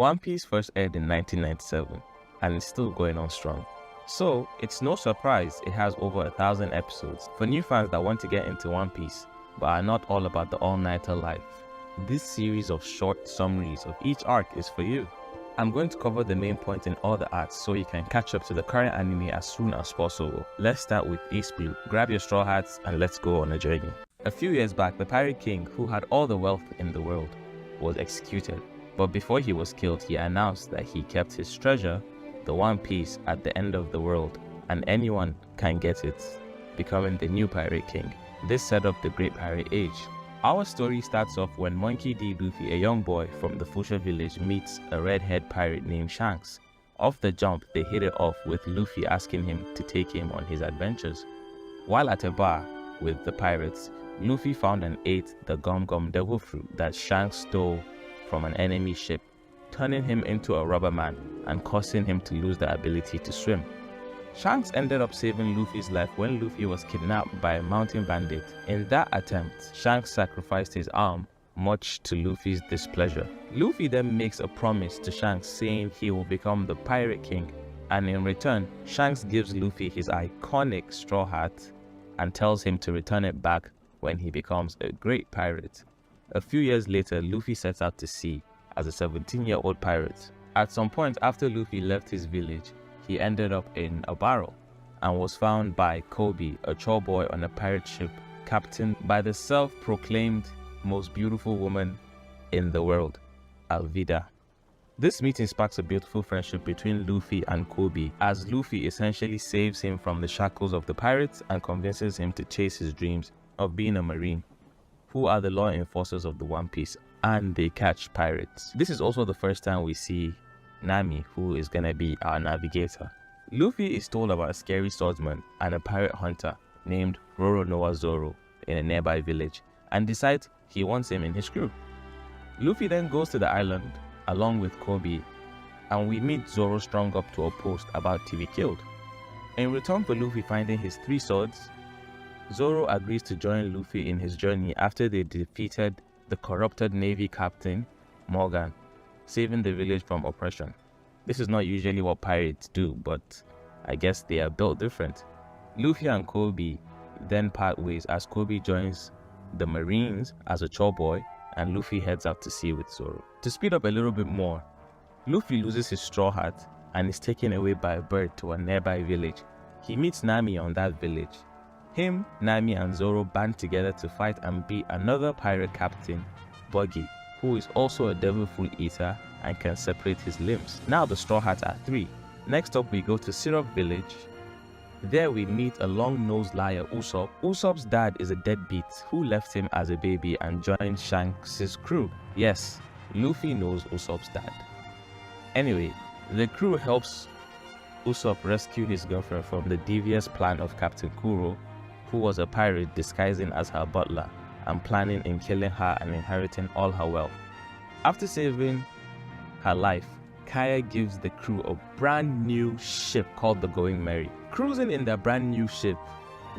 One Piece first aired in 1997 and is still going on strong. So it's no surprise it has over 1,000 episodes. For new fans that want to get into One Piece but are not all about the all-nighter life, this series of short summaries of each arc is for you. I'm going to cover the main points in all the arcs so you can catch up to the current anime as soon as possible. Let's start with Ace Blue. Grab your straw hats and let's go on a journey. A few years back, the Pirate King, who had all the wealth in the world, was executed. But before he was killed, he announced that he kept his treasure, the One Piece, at the end of the world, and anyone can get it, becoming the new Pirate King. This set up the Great Pirate Age. Our story starts off when Monkey D. Luffy, a young boy from the Fuchsia village, meets a red-haired pirate named Shanks. Off the jump, they hit it off with Luffy asking him to take him on his adventures. While at a bar with the pirates, Luffy found and ate the Gum Gum Devil Fruit that Shanks stole from an enemy ship, turning him into a rubber man and causing him to lose the ability to swim. Shanks ended up saving Luffy's life when Luffy was kidnapped by a mountain bandit. In that attempt, Shanks sacrificed his arm, much to Luffy's displeasure. Luffy then makes a promise to Shanks saying he will become the Pirate King, and in return, Shanks gives Luffy his iconic straw hat and tells him to return it back when he becomes a great pirate. A few years later, Luffy sets out to sea as a 17-year-old pirate. At some point after Luffy left his village, he ended up in a barrel and was found by Kobe, a chore boy on a pirate ship captained by the self-proclaimed most beautiful woman in the world, Alvida. This meeting sparks a beautiful friendship between Luffy and Kobe, as Luffy essentially saves him from the shackles of the pirates and convinces him to chase his dreams of being a marine, who are the law enforcers of the One Piece, and they catch pirates. This is also the first time we see Nami, who is gonna be our navigator. Luffy is told about a scary swordsman and a pirate hunter named Roronoa Zoro in a nearby village and decides he wants him in his crew. Luffy then goes to the island along with Kobe, and we meet Zoro strung up to a post about to be killed. In return for Luffy finding his 3 swords, Zoro agrees to join Luffy in his journey after they defeated the corrupted Navy captain, Morgan, saving the village from oppression. This is not usually what pirates do, but I guess they are built different. Luffy and Kobe then part ways as Kobe joins the Marines as a chore boy and Luffy heads out to sea with Zoro. To speed up a little bit more, Luffy loses his straw hat and is taken away by a bird to a nearby village. He meets Nami on that village. Him, Nami and Zoro band together to fight and beat another pirate captain, Buggy, who is also a devil fruit eater and can separate his limbs. Now the straw hats are 3. Next up we go to Syrup village. There we meet a long-nosed liar, Usopp. Usopp's dad is a deadbeat who left him as a baby and joined Shanks' crew. Yes, Luffy knows Usopp's dad. Anyway, the crew helps Usopp rescue his girlfriend from the devious plan of Captain Kuro, who was a pirate disguising as her butler and planning in killing her and inheriting all her wealth. After saving her life, Kaya gives the crew a brand new ship called the Going Merry. Cruising in their brand new ship,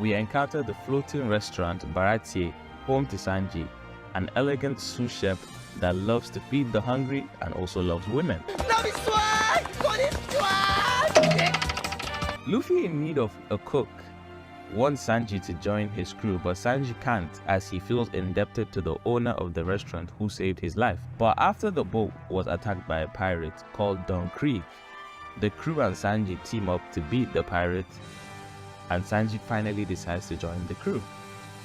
we encounter the floating restaurant Baratie, home to Sanji, an elegant sous chef that loves to feed the hungry and also loves women. Luffy, in need of a cook, wants Sanji to join his crew, but Sanji can't as he feels indebted to the owner of the restaurant who saved his life. But after the boat was attacked by a pirate called Don Krieg, the crew and Sanji team up to beat the pirate, and Sanji finally decides to join the crew.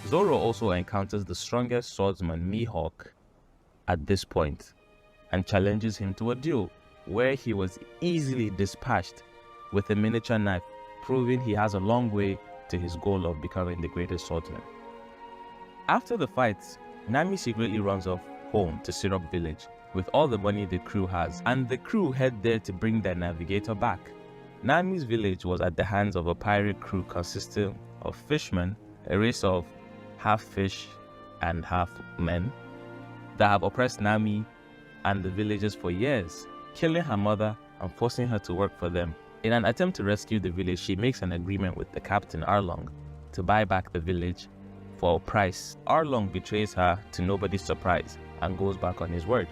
Zoro also encounters the strongest swordsman, Mihawk, at this point and challenges him to a duel, where he was easily dispatched with a miniature knife, proving he has a long way to his goal of becoming the greatest swordsman. After the fights, Nami secretly runs off home to Syrup village with all the money the crew has, and the crew head there to bring their navigator back. Nami's village was at the hands of a pirate crew consisting of fishermen, a race of half fish and half men, that have oppressed Nami and the villagers for years, killing her mother and forcing her to work for them. In an attempt to rescue the village, she makes an agreement with the captain Arlong to buy back the village for a price. Arlong betrays her to nobody's surprise and goes back on his word.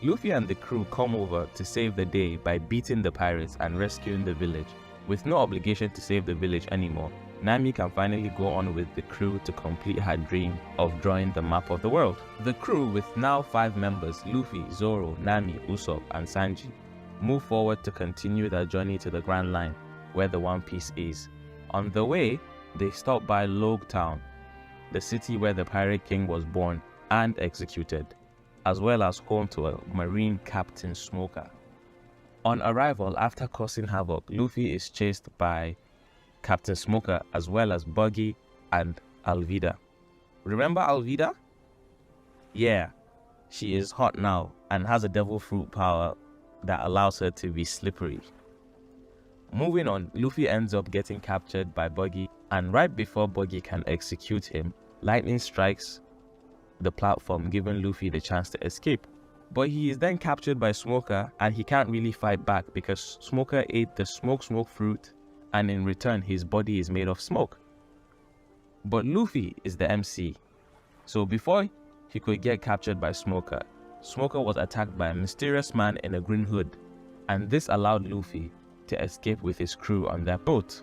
Luffy and the crew come over to save the day by beating the pirates and rescuing the village. With no obligation to save the village anymore, Nami can finally go on with the crew to complete her dream of drawing the map of the world. The crew, with now 5 members, Luffy, Zoro, Nami, Usopp, and Sanji, move forward to continue their journey to the Grand Line, where the One Piece is. On the way, they stop by Loguetown, the city where the Pirate King was born and executed, as well as home to a Marine Captain Smoker. On arrival, after causing havoc, Luffy is chased by Captain Smoker as well as Buggy and Alvida. Remember Alvida? Yeah, she is hot now and has a devil fruit power that allows her to be slippery. Moving on, Luffy ends up getting captured by Buggy, and right before Buggy can execute him, lightning strikes the platform, giving Luffy the chance to escape. But he is then captured by Smoker, and he can't really fight back because Smoker ate the smoke fruit, and in return his body is made of smoke. But Luffy is the MC, so before he could get captured by Smoker, Smoker was attacked by a mysterious man in a green hood, and this allowed Luffy to escape with his crew on their boat.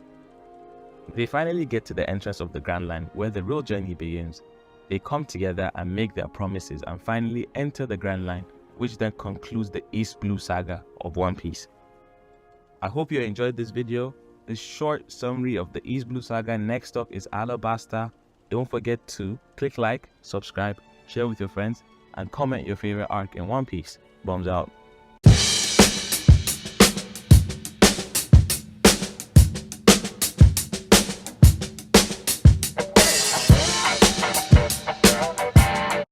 They finally get to the entrance of the Grand Line, where the real journey begins. They come together and make their promises and finally enter the Grand Line, which then concludes the East Blue saga of One Piece. I hope you enjoyed this video, this short summary of the East Blue saga. Next up is Alabasta. Don't forget to click like, subscribe, share with your friends, and comment your favorite arc in One Piece. Bombs out.